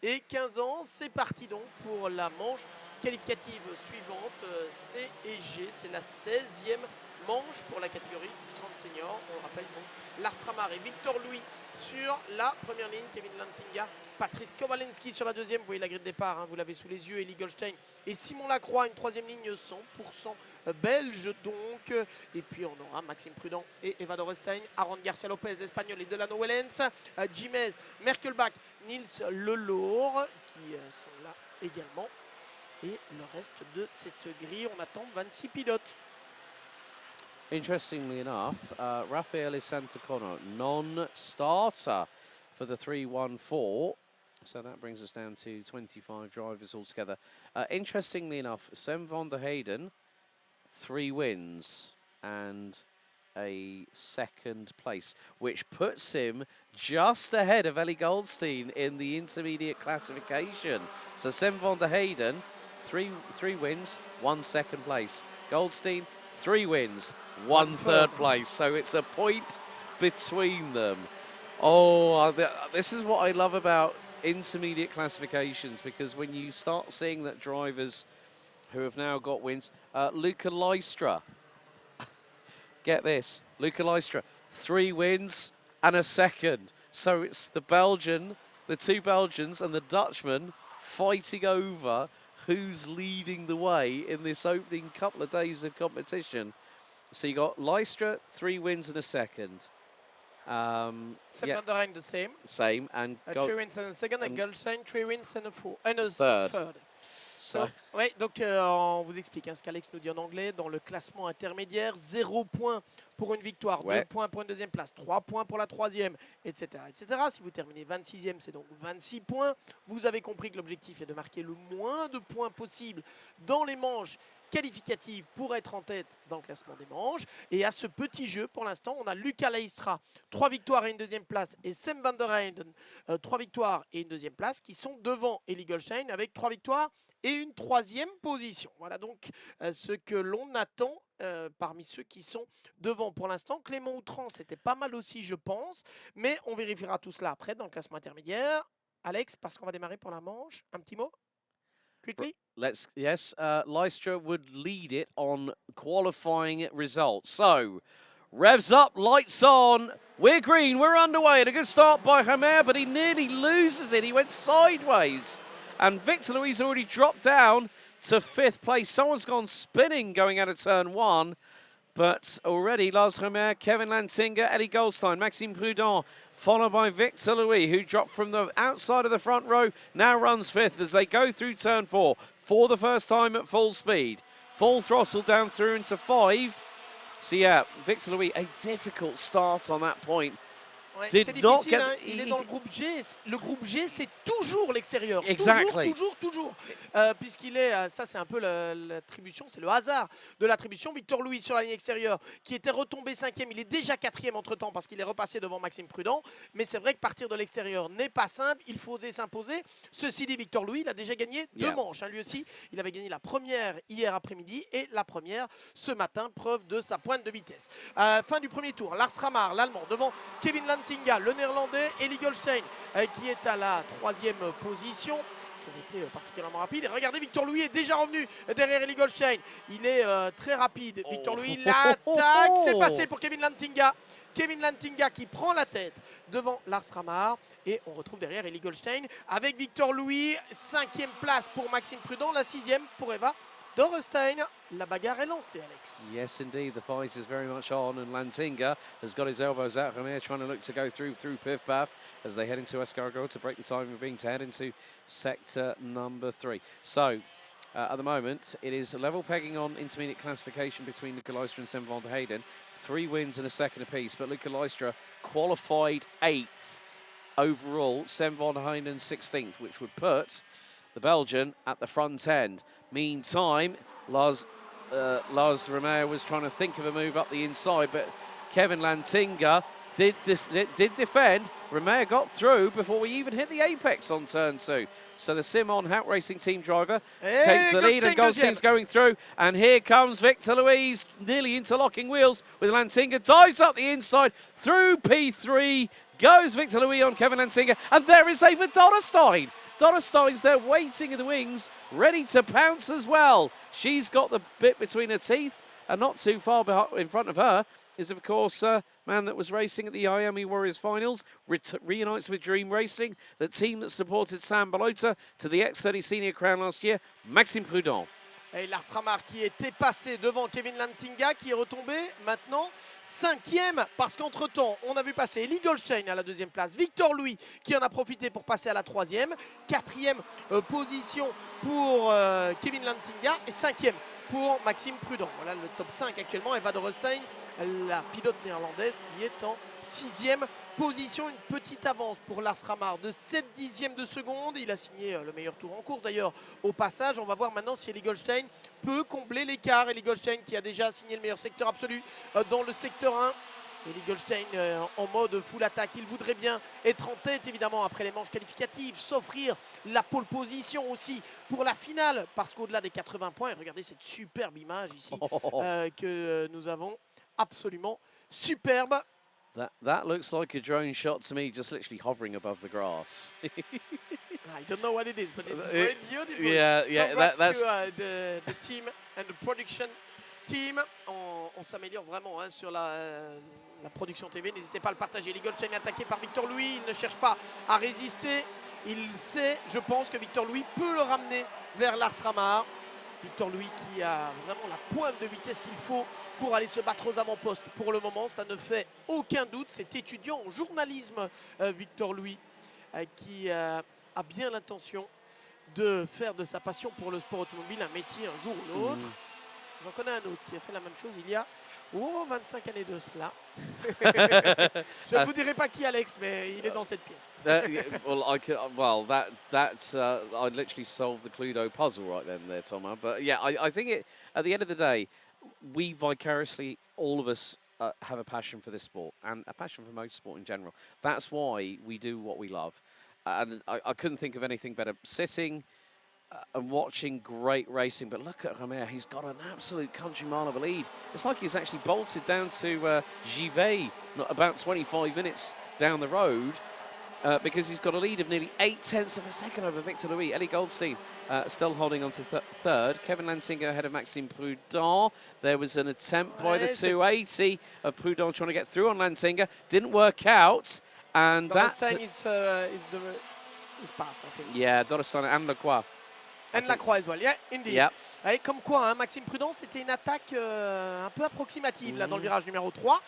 et 15 ans. C'est parti donc pour la manche qualificative suivante. C et G, c'est la 16e manche pour la catégorie X30 senior. On le rappelle donc Lars Ramar et Victor Louis sur la première ligne, Kevin Lantinga, Patrice Kowalski sur la deuxième, vous voyez la grille de départ, hein, vous l'avez sous les yeux, Elie Goldstein et Simon Lacroix, une troisième ligne 100% belge donc. Et puis on aura Maxime Prudent et Eva Dorestein, Aaron Garcia Lopez, l'Espagnol et Delano Wellens, Jimez, Merkelbach, Nils Lelour qui sont là également. Et le reste de cette grille, on attend 26 pilotes. Interestingly enough, Rafael Santacono, non-starter for the 314. So that brings us down to 25 drivers altogether. Interestingly enough, Sam van der Heyden, 3 wins and a second place, which puts him just ahead of Ellie Goldstein in the intermediate classification. So Sam van der Heyden, three wins, 1 second place. Goldstein, 3 wins, 1 third place. So it's a point between them. Oh, this is what I love about intermediate classifications, because when you start seeing that drivers who have now got wins, Luca Lystra, get this, Luca Lystra, 3 wins and a second. So it's the Belgian, the 2 Belgians and the Dutchman fighting over who's leading the way in this opening couple of days of competition. So you got Lystra, 3 wins and a second. Van der Rijn the same. Same. And 3 wins and a second, and Goldstein 3 wins and a third. So, ouais, donc on vous explique ce qu'Alex nous dit en anglais. Dans le classement intermédiaire, 0 points pour une victoire, 2 points pour une deuxième place, 3 points pour la troisième, etc., etc. Si vous terminez 26e, c'est donc 26 points. Vous avez compris que l'objectif est de marquer le moins de points possible dans les manches qualificatives pour être en tête dans le classement des manches. Et à ce petit jeu, pour l'instant, on a Luca Lystra, 3 victoires et une deuxième place, et Sam van der Heyden, 3 victoires et une deuxième place, qui sont devant Elie Goldstein avec 3 victoires et une 3e position. Voilà donc ce que l'on attend parmi ceux qui sont devant pour l'instant. Clément Outran, c'était pas mal aussi, je pense, mais on vérifiera tout cela après dans le classement intermédiaire. Alex, parce qu'on va démarrer pour la manche, un petit mot quickly? Lystra would lead it on qualifying results. So, revs up, lights on. We're green, we're underway. And a good start by Hamer, but he nearly loses it. He went sideways. And Victor Louis already dropped down to 5th place. Someone's gone spinning going out of turn 1. But already Lars Hamer, Kevin Lantinga, Elie Goldstein, Maxime Prudent, followed by Victor Louis, who dropped from the outside of the front row, now runs 5th as they go through turn 4 for the first time at full speed. Full throttle down through into 5. So yeah, Victor Louis, a difficult start on that point. Ouais, c'est difficile, hein. Il est dans le groupe G. Le groupe G, c'est toujours l'extérieur. Exactly. Toujours. Puisqu'il est, ça c'est un peu l'attribution, c'est le hasard de l'attribution. Victor Louis sur la ligne extérieure, qui était retombé 5e, il est déjà 4e entre-temps parce qu'il est repassé devant Maxime Prudent. Mais c'est vrai que partir de l'extérieur n'est pas simple, il faut oser s'imposer. Ceci dit, Victor Louis, il a déjà gagné 2 manches. Hein. Lui aussi, il avait gagné la première hier après-midi et la première ce matin, preuve de sa pointe de vitesse. Fin du premier tour, Lars Ramar, l'Allemand, devant Kevin Lantinga, le Néerlandais, Elie Goldstein, qui est à la 3e position. Qui était particulièrement rapide. Et regardez, Victor Louis est déjà revenu derrière Elie Goldstein. Il est très rapide. Victor Louis, l'attaque, c'est passé pour Kevin Lantinga. Kevin Lantinga qui prend la tête devant Lars Ramar. Et on retrouve derrière Elie Goldstein avec Victor Louis. 5e place pour Maxime Prudent, la 6e pour Eva Dorestein. La bagarre est lancée, Alex. Yes, indeed. The fight is very much on, and Lantinga has got his elbows out from here, trying to look to go through Piff Paff as they head into Escargot to break the time of being to head into sector number 3. So, at the moment, it is level pegging on intermediate classification between Luca Lystra and Sam van der Heyden. 3 wins and a second apiece, but Luca Lystra qualified 8th overall, Sam van der Heyden 16th, which would put the Belgian at the front end. Meantime, Lars Romeo was trying to think of a move up the inside, but Kevin Lantinga did defend. Romeo got through before we even hit the apex on turn 2. So the Simon Hack Racing team driver takes the lead, and Goldstein's going through. And here comes Victor Louis, nearly interlocking wheels with Lantinga. Dives up the inside through P3. Goes Victor Louis on Kevin Lantinga. And there is Eva Dorestein Dorrestein's there waiting in the wings, ready to pounce as well. She's got the bit between her teeth, and not too far in front of her is, of course, man that was racing at the Miami Warriors finals, reunites with Dream Racing, the team that supported Sam Balota to the X30 Senior Crown last year, Maxime Prudent. Et Lars Ramar qui était passé devant Kevin Lantinga, qui est retombé maintenant 5e, parce qu'entre-temps, on a vu passer Eli Goldstein à la 2e place, Victor Louis qui en a profité pour passer à la 3e, 4e position pour Kevin Lantinga et 5e pour Maxime Prudent. Voilà le top 5 actuellement. Eva Dorrestein, la pilote néerlandaise, qui est en 6e position. Une petite avance pour Lars Ramar de 7 dixièmes de seconde. Il a signé le meilleur tour en course d'ailleurs au passage. On va voir maintenant si Eli Goldstein peut combler l'écart. Eli Goldstein qui a déjà signé le meilleur secteur absolu dans le secteur 1. Eli Goldstein en mode full attaque. Il voudrait bien être en tête évidemment après les manches qualificatives, s'offrir la pole position aussi pour la finale, parce qu'au-delà des 80 points, et regardez cette superbe image ici que nous avons, absolument superbe. That looks like a drone shot to me, just literally hovering above the grass. I don't know what it is, but it's very beautiful. Yeah, Congrats that's to the team and the production team. On s'améliore vraiment sur la production TV. N'hésitez pas à le partager. Eli Goldstein est attaqué par Victor Louis. Il ne cherche pas à résister. Il sait, je pense, que Victor Louis peut le ramener vers Lars Ramar. Victor Louis qui a vraiment la pointe de vitesse qu'il faut pour aller se battre aux avant-postes. Pour le moment, ça ne fait aucun doute. C'est étudiant en journalisme, Victor Louis, qui a bien l'intention de faire de sa passion pour le sport automobile un métier un jour ou l'autre. J'en connais un autre qui a fait la même chose il y a 25 années de cela. Je ne vous dirai pas qui, Alex, mais il est dans cette pièce. I'd literally solve the Cluedo puzzle right then there, Thomas. But yeah, I think at the end of the day, we vicariously, all of us, have a passion for this sport and a passion for motorsport in general. That's why we do what we love. And I couldn't think of anything better. Sitting and watching great racing, but look at Romer, he's got an absolute country mile of a lead. It's like he's actually bolted down to Givet, not about 25 minutes down the road, because he's got a lead of nearly 0.8 of a second over Victor Louis. Eli Goldstein still holding on to third. Kevin Lantinga ahead of Maxime Prudent. There was an attempt by the 280 of Prudent trying to get through on Lantinga. Didn't work out. And Dorrestein is past, I think. Yeah, Dorrestein and Lacroix. And Lacroix as well, yeah, indeed. Yep. Et comme quoi, hein, Maxime Prudent, c'était une attaque un peu approximative là, dans le virage numéro 3.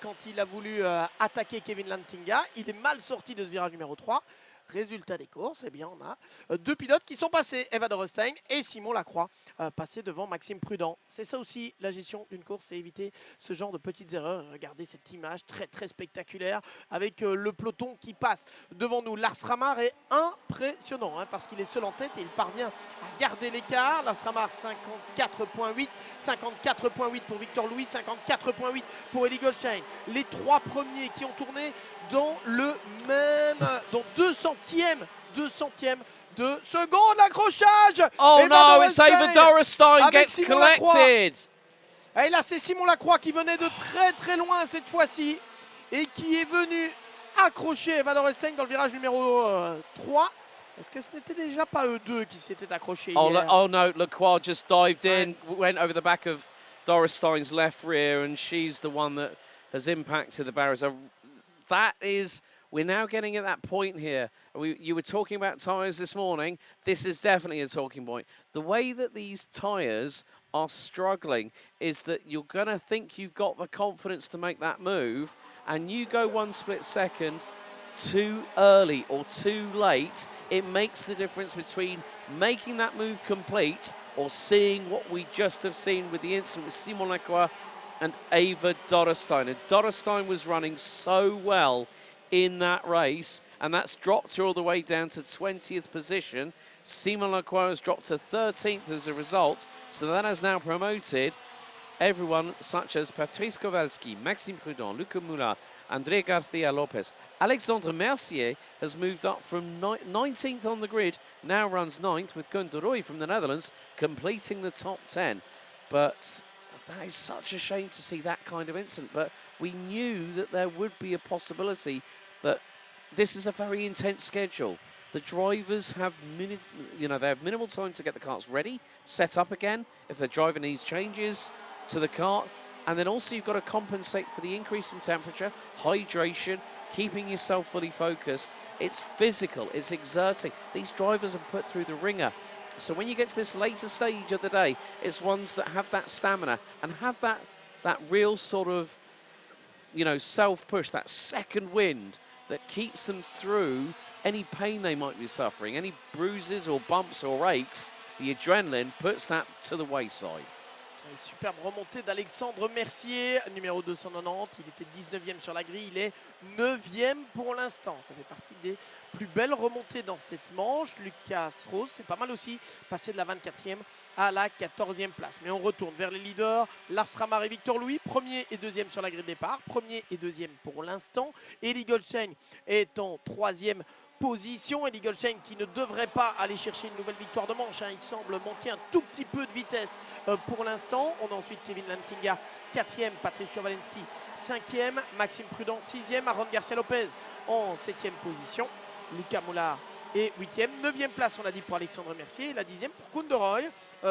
Quand il a voulu attaquer Kevin Lantinga, il est mal sorti de ce virage numéro 3. Résultat des courses, eh bien, on a deux pilotes qui sont passés, Eva Dorrestein et Simon Lacroix, passés devant Maxime Prudent. C'est ça aussi la gestion d'une course, c'est éviter ce genre de petites erreurs. Regardez cette image très très spectaculaire avec le peloton qui passe devant nous. Lars Ramar est impressionnant hein, parce qu'il est seul en tête et il parvient à garder l'écart. Lars Ramar 54,8, 54,8 pour Victor Louis, 54,8 pour Eli Goldstein. Les trois premiers qui ont tourné dans le même, dans 200e de seconde, l'accrochage. Oh no, it's Eva Dorrestein gets collected. Et là, c'est Simon Lacroix qui venait de très très loin cette fois-ci et qui est venu accrocher Eva Dorrestein dans le virage numéro 3. Est-ce que ce n'était déjà pas eux deux qui s'étaient accrochés hier? Oh no, Lacroix just dived in, went over the back of Dorrestein's left rear, and she's the one that has impacted the barriers. That is, we're now getting at that point here. You were talking about tyres this morning. This is definitely a talking point. The way that these tyres are struggling is that you're going to think you've got the confidence to make that move, and you go one split second too early or too late. It makes the difference between making that move complete or seeing what we just have seen with the incident with Simon Lacroix and Eva Dorrestein. And Dorrestein was running so well in that race, and that's dropped her all the way down to 20th position. Simon Lacroix has dropped to 13th as a result, so that has now promoted everyone such as Patrice Kowalski, Maxime Prudent, Luca Moula, André Garcia Lopez. Alexandre Mercier has moved up from 19th on the grid, now runs 9th, with Koen de Rooij from the Netherlands completing the top 10. But that is such a shame to see that kind of incident, but we knew that there would be a possibility that this is a very intense schedule. the drivers have they have minimal time to get the carts ready, set up again. If the driver needs changes to the cart, and then also you've got to compensate for the increase in temperature, hydration, keeping yourself fully focused. It's physical, it's exerting. These drivers are put through the ringer. So when you get to this later stage of the day, it's ones that have that stamina and have that real sort of, self-push, that second wind that keeps them through any pain they might be suffering, any bruises or bumps or aches. The adrenaline puts that to the wayside. Superbe remontée d'Alexandre Mercier, numéro 290. Il était 19e sur la grille, il est 9e pour l'instant. Ça fait partie des plus belles remontées dans cette manche. Lucas Rose, c'est pas mal aussi, passé de la 24e à la 14e place. Mais on retourne vers les leaders. Lars Ramar et Victor Louis, premier et deuxième sur la grille de départ. Premier et deuxième pour l'instant. Eli Goldstein est en 3e position. Eli Goldstein qui ne devrait pas aller chercher une nouvelle victoire de manche. Il semble manquer un tout petit peu de vitesse pour l'instant. On a ensuite Kevin Lantinga, 4e. Patrice Kowalski, 5e. Maxime Prudent, 6e. Aaron Garcia Lopez en 7e position. Lucas Moulard est 8e. 9e place, on l'a dit, pour Alexandre Mercier. Et la 10e pour Kounderoy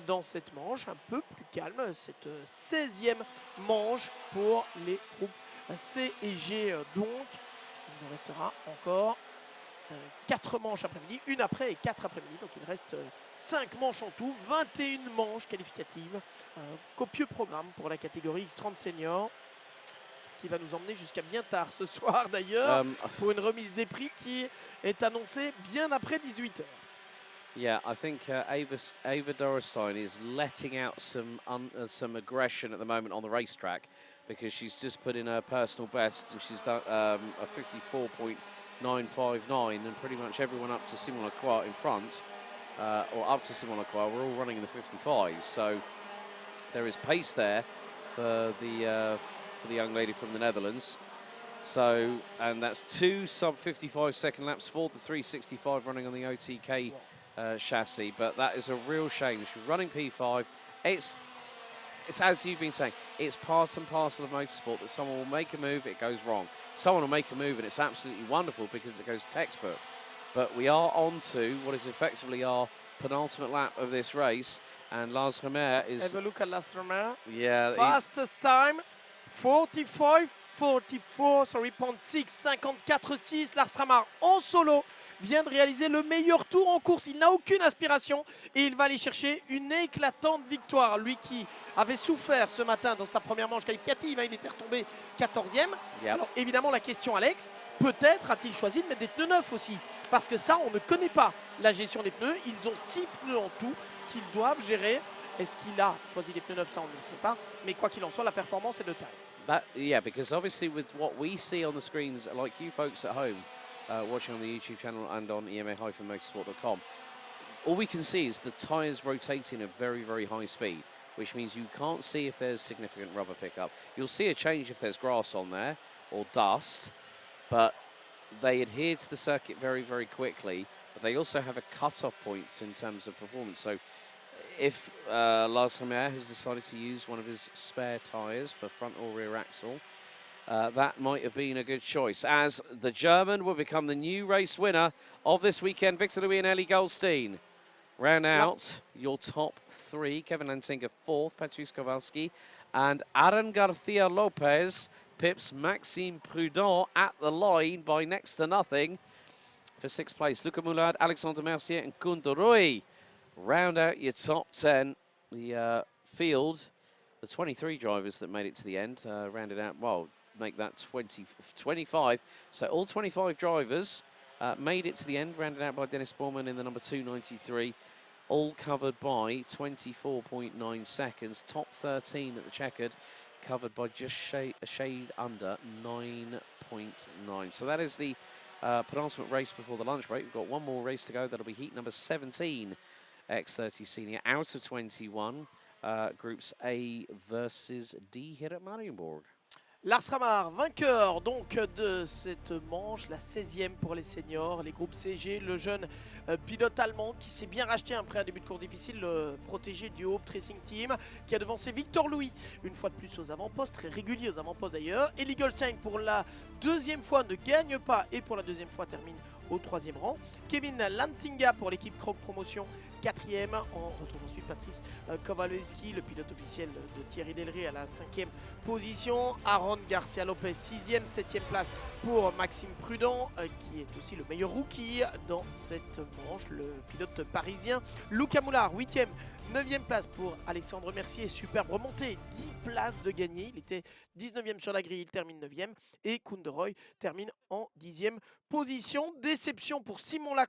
dans cette manche un peu plus calme. Cette 16e manche pour les groupes C et G. Donc, il nous restera encore 4 manches après-midi, une après et 4 après-midi. Donc il reste 5 manches en tout, 21 manches qualificatives. Copieux programme pour la catégorie X30 senior qui va nous emmener jusqu'à bien tard ce soir d'ailleurs pour une remise des prix qui est annoncée bien après 18h. Yeah, I think Ava Dorestein is letting out some aggression at the moment on the racetrack because she's just put in her personal best and she's done a 54.959, and pretty much everyone up to Simon Lacroix in front, or up to Simon Lacroix, we're all running in the 55. So there is pace there for the young lady from the Netherlands. So, and that's 2 sub-55 second laps for the 365 running on the OTK chassis. But that is a real shame. She's running P5. It's as you've been saying, it's part and parcel of motorsport that someone will make a move, it goes wrong. Someone will make a move and it's absolutely wonderful because it goes textbook. But we are on to what is effectively our penultimate lap of this race, and Lars Remer is... Have a look at Lars Remer. Yeah. Fastest time, 45, 44, sorry, 0.6, 54.6. Lars Ramar en solo vient de réaliser le meilleur tour en course. Il n'a aucune aspiration et il va aller chercher une éclatante victoire. Lui qui avait souffert ce matin dans sa première manche qualificative, il était retombé 14e. Yep. Alors évidemment la question, Alex, peut-être a-t-il choisi de mettre des pneus neufs aussi? Parce que ça, on ne connaît pas la gestion des pneus. Ils ont 6 pneus en tout qu'ils doivent gérer. Est-ce qu'il a choisi les pneus neufs? Ça, on ne le sait pas. Mais quoi qu'il en soit, la performance est de taille. Yeah, because obviously with what we see on the screens, like you folks at home, watching on the YouTube channel and on ema-motorsport.com, all we can see is the tyres rotating at very, very high speed, which means you can't see if there's significant rubber pickup. You'll see a change if there's grass on there or dust, but they adhere to the circuit very, very quickly, but they also have a cut-off point in terms of performance. So if Lars Remer has decided to use one of his spare tyres for front or rear axle, that might have been a good choice, as the German will become the new race winner of this weekend. Victor Louis and Eli Goldstein round out your top 3. Kevin Lantinga 4th, Patrice Kowalski, and Aaron Garcia Lopez pips Maxime Prudent at the line by next to nothing for 6th place. Lucas Moulard, Alexandre Mercier and Kounderoy round out your top 10. The field, the 23 drivers that made it to the end, rounded out, well, make that 25. So all 25 drivers made it to the end, rounded out by Dennis Bormann in the number 293, all covered by 24.9 seconds. Top 13 at the checkered, covered by just a shade under 9.9. So that is the penultimate race before the lunch break. We've got one more race to go. That'll be heat number 17, X30 Senior, out of 21. Groups A versus D here at Mariembourg. Lars Ramar, vainqueur donc de cette manche, la 16e pour les seniors, les groupes CG, le jeune pilote allemand qui s'est bien racheté après un début de course difficile, le protégé du Hope Racing Team, qui a devancé Victor Louis, une fois de plus aux avant-postes, très régulier aux avant-postes d'ailleurs. Eli Goldstein pour la 2e fois ne gagne pas et pour la 2e fois termine au 3e rang. Kevin Lantinga pour l'équipe Croc Promotion, 4e. On retrouve ensuite Patrice Kowalewski, le pilote officiel de Thierry Delry, à la 5e position. Aaron Garcia Lopez, 6e, 7e place pour Maxime Prudent, qui est aussi le meilleur rookie dans cette manche, le pilote parisien. Luca Moulard, 8e. 9e place pour Alexandre Mercier, superbe remontée, 10 places de gagné. Il était 19e sur la grille, il termine 9e. Et Kounderoy termine en 10e position. Déception pour Simon Lacroix.